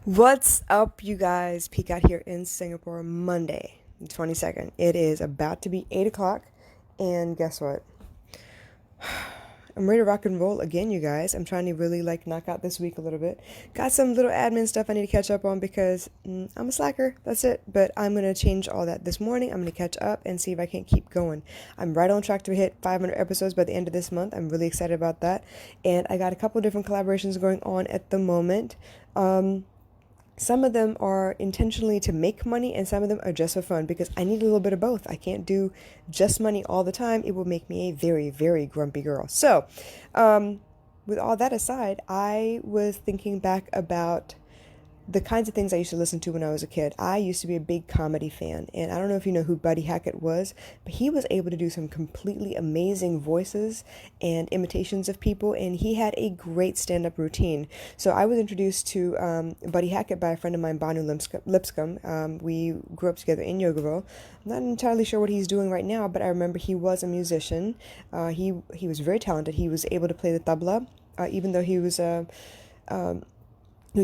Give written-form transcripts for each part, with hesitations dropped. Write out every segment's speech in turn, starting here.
What's up, you guys? Peek out here in Singapore, Monday, the 22nd. It is about to be 8 o'clock, and guess what? I'm ready to rock and roll again, you guys. I'm trying to really knock out this week a little bit. Got some little admin stuff I need to catch up on because I'm a slacker. That's it. But I'm going to change all that this morning. I'm going to catch up and see if I can keep going. I'm right on track to hit 500 episodes by the end of this month. I'm really excited about that. And I got a couple different collaborations going on at the moment. Some of them are intentionally to make money, and some of them are just for fun because I need a little bit of both. I can't do just money all the time. It will make me a very, very grumpy girl. So, with all that aside, I was thinking back about the kinds of things I used to listen to when I was a kid. I used to be a big comedy fan, and I don't know if you know who Buddy Hackett was, but he was able to do some completely amazing voices and imitations of people, and he had a great stand-up routine. So I was introduced to Buddy Hackett by a friend of mine, Banu Lipscomb. We grew up together in Yogaville. I'm not entirely sure what he's doing right now, but I remember he was a musician. He was very talented. He was able to play the tabla, even though he was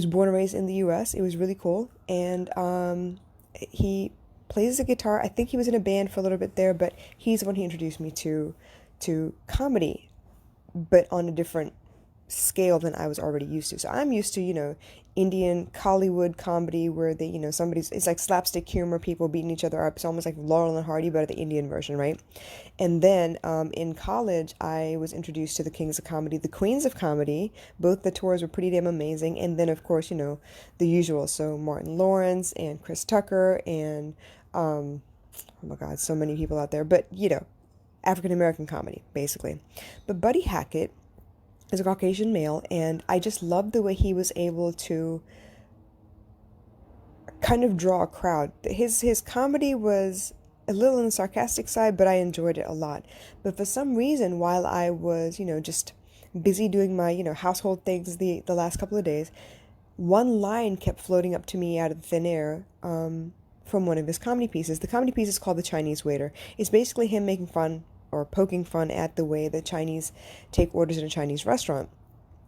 born and raised in the U.S. It was really cool. And he plays the guitar. I think he was in a band for a little bit there, but he's the one he introduced me to comedy, but on a different scale than I was already used to. So I'm used to, Indian Hollywood comedy where they, it's like slapstick humor, people beating each other up. It's almost like Laurel and Hardy, but the Indian version, right? And then in college, I was introduced to the kings of comedy, the queens of comedy. Both the tours were pretty damn amazing. And then, of course, the usual. So Martin Lawrence and Chris Tucker and, oh my God, so many people out there. But, African American comedy, basically. But Buddy Hackett is a Caucasian male, and I just loved the way he was able to kind of draw a crowd. His comedy was a little on the sarcastic side, but I enjoyed it a lot. But for some reason, while I was, just busy doing my, household things the last couple of days, one line kept floating up to me out of thin air from one of his comedy pieces. The comedy piece is called The Chinese Waiter. It's basically him making fun or poking fun at the way the Chinese take orders in a Chinese restaurant.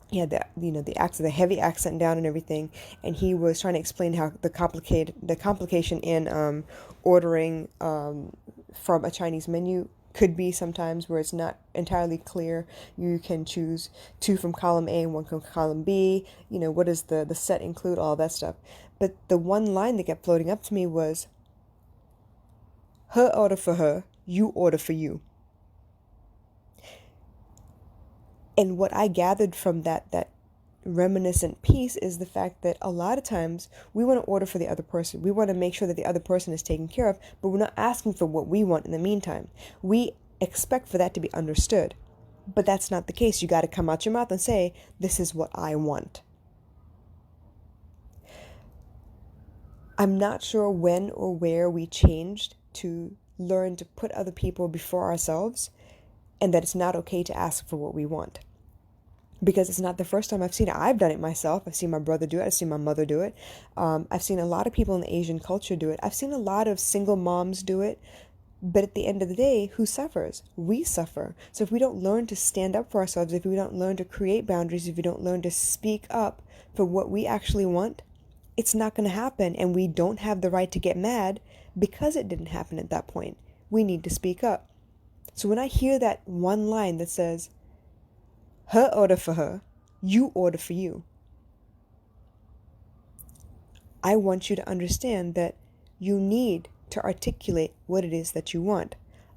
He had the heavy accent down and everything, and he was trying to explain how the complication in ordering from a Chinese menu could be sometimes where it's not entirely clear. You can choose two from column A and one from column B. What does the set include? All that stuff. But the one line that kept floating up to me was, "Her order for her, you order for you." And what I gathered from that reminiscent piece is the fact that a lot of times we want to order for the other person. We want to make sure that the other person is taken care of, but we're not asking for what we want in the meantime. We expect for that to be understood, but that's not the case. You got to come out your mouth and say, "This is what I want." I'm not sure when or where we changed to learn to put other people before ourselves, and that it's not okay to ask for what we want. Because it's not the first time I've seen it. I've done it myself. I've seen my brother do it. I've seen my mother do it. I've seen a lot of people in the Asian culture do it. I've seen a lot of single moms do it. But at the end of the day, who suffers? We suffer. So if we don't learn to stand up for ourselves, if we don't learn to create boundaries, if we don't learn to speak up for what we actually want, it's not going to happen. And we don't have the right to get mad because it didn't happen at that point. We need to speak up. So when I hear that one line that says, "Her order for her, you order for you," I want you to understand that you need to articulate what it is that you want.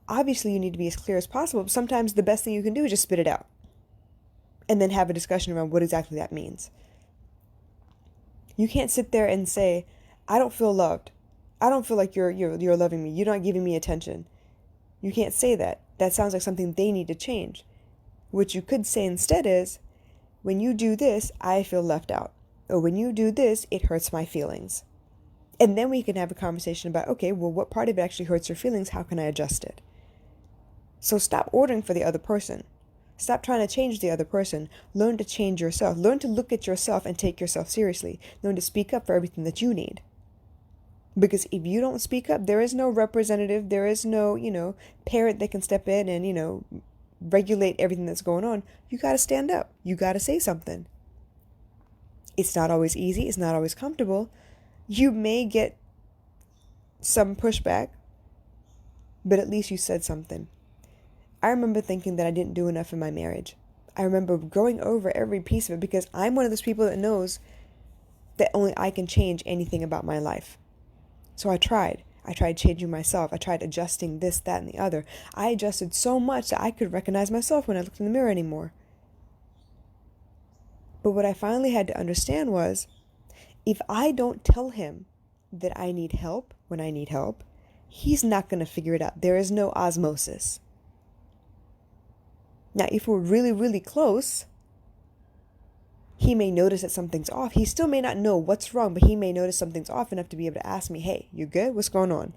Obviously, you need to be as clear as possible, but sometimes the best thing you can do is just spit it out and then have a discussion around what exactly that means. You can't sit there and say, "I don't feel loved. I don't feel like you're loving me. You're not giving me attention." You can't say that. That sounds like something they need to change. What you could say instead is, "When you do this, I feel left out." Or "When you do this, it hurts my feelings." And then we can have a conversation about, okay, well, what part of it actually hurts your feelings? How can I adjust it? So stop ordering for the other person. Stop trying to change the other person. Learn to change yourself. Learn to look at yourself and take yourself seriously. Learn to speak up for everything that you need. Because if you don't speak up, there is no representative, there is no, parent that can step in and, regulate everything that's going on. You got to stand up. You got to say something. It's not always easy. It's not always comfortable. You may get some pushback, but at least you said something. I remember thinking that I didn't do enough in my marriage. I remember going over every piece of it because I'm one of those people that knows that only I can change anything about my life. So I tried. I tried changing myself. I tried adjusting this, that, and the other. I adjusted so much that I could recognize myself when I looked in the mirror anymore. But what I finally had to understand was, if I don't tell him that I need help when I need help, he's not going to figure it out. There is no osmosis. Now, if we're really, really close, he may notice that something's off. He still may not know what's wrong, but he may notice something's off enough to be able to ask me, hey, you good? What's going on?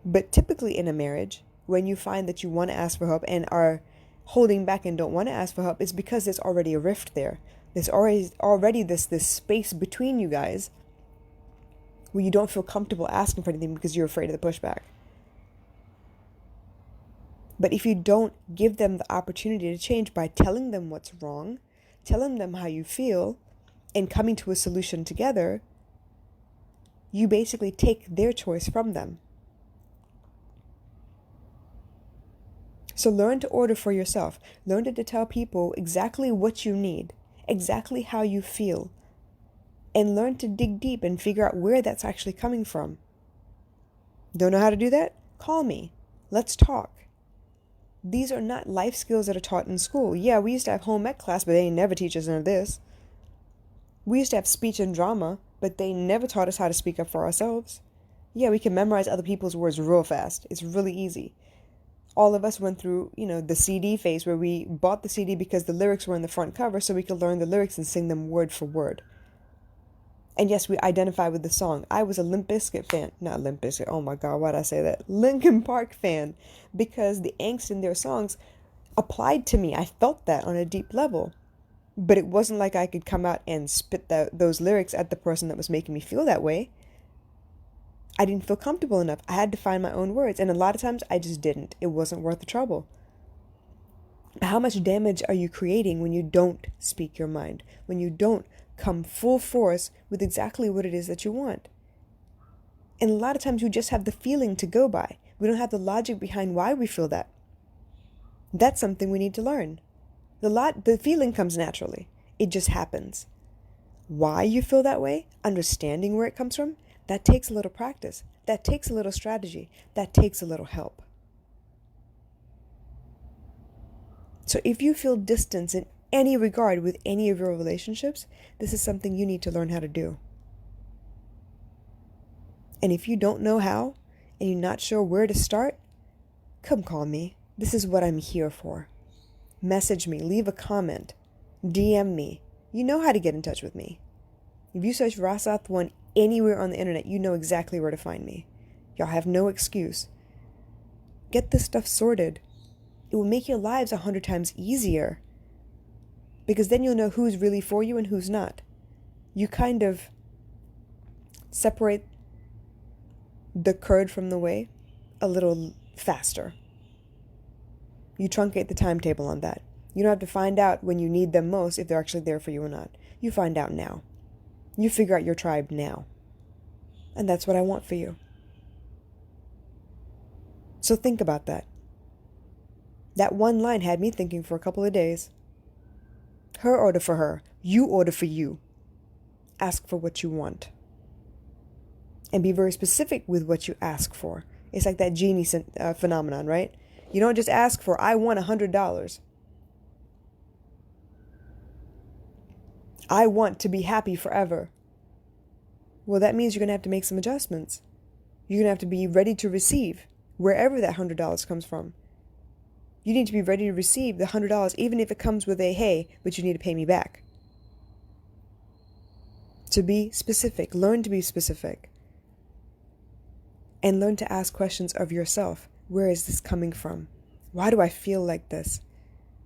But typically in a marriage, when you find that you want to ask for help and are holding back and don't want to ask for help, it's because there's already a rift there. There's already this space between you guys where you don't feel comfortable asking for anything because you're afraid of the pushback. But if you don't give them the opportunity to change by telling them what's wrong, telling them how you feel, and coming to a solution together, you basically take their choice from them. So learn to order for yourself. Learn to tell people exactly what you need, exactly how you feel, and learn to dig deep and figure out where that's actually coming from. Don't know how to do that? Call me. Let's talk. These are not life skills that are taught in school. Yeah, we used to have home ec class, but they never teach us none of this. We used to have speech and drama, but they never taught us how to speak up for ourselves. Yeah, we can memorize other people's words real fast. It's really easy. All of us went through, the CD phase where we bought the CD because the lyrics were in the front cover so we could learn the lyrics and sing them word for word. And yes, we identify with the song. I was a Limp Bizkit fan. Not Limp Bizkit. Oh my God, why'd I say that? Linkin Park fan. Because the angst in their songs applied to me. I felt that on a deep level. But it wasn't like I could come out and spit those lyrics at the person that was making me feel that way. I didn't feel comfortable enough. I had to find my own words. And a lot of times I just didn't. It wasn't worth the trouble. How much damage are you creating when you don't speak your mind? When you don't come full force with exactly what it is that you want? And a lot of times we just have the feeling to go by. We don't have the logic behind why we feel that. That's something we need to learn. The feeling comes naturally. It just happens. Why you feel that way, understanding where it comes from, that takes a little practice. That takes a little strategy. That takes a little help. So if you feel distance in any regard with any of your relationships, this is something you need to learn how to do. And if you don't know how, and you're not sure where to start, come call me. This is what I'm here for. Message me, leave a comment, DM me. You know how to get in touch with me. If you search Rasath1 anywhere on the internet, you know exactly where to find me. Y'all have no excuse. Get this stuff sorted. It will make your lives 100 times easier. Because then you'll know who's really for you and who's not. You kind of separate the curd from the whey a little faster. You truncate the timetable on that. You don't have to find out when you need them most if they're actually there for you or not. You find out now. You figure out your tribe now. And that's what I want for you. So think about that. That one line had me thinking for a couple of days. Her order for her. You order for you. Ask for what you want. And be very specific with what you ask for. It's like that genie phenomenon, right? You don't just ask for, I want $100. I want to be happy forever. Well, that means you're going to have to make some adjustments. You're going to have to be ready to receive wherever that $100 comes from. You need to be ready to receive the $100, even if it comes with a, hey, but you need to pay me back. To be specific. Learn to be specific. And learn to ask questions of yourself. Where is this coming from? Why do I feel like this?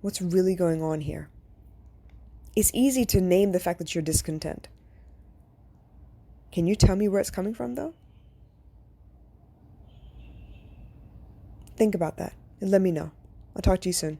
What's really going on here? It's easy to name the fact that you're discontent. Can you tell me where it's coming from, though? Think about that and let me know. I'll talk to you soon.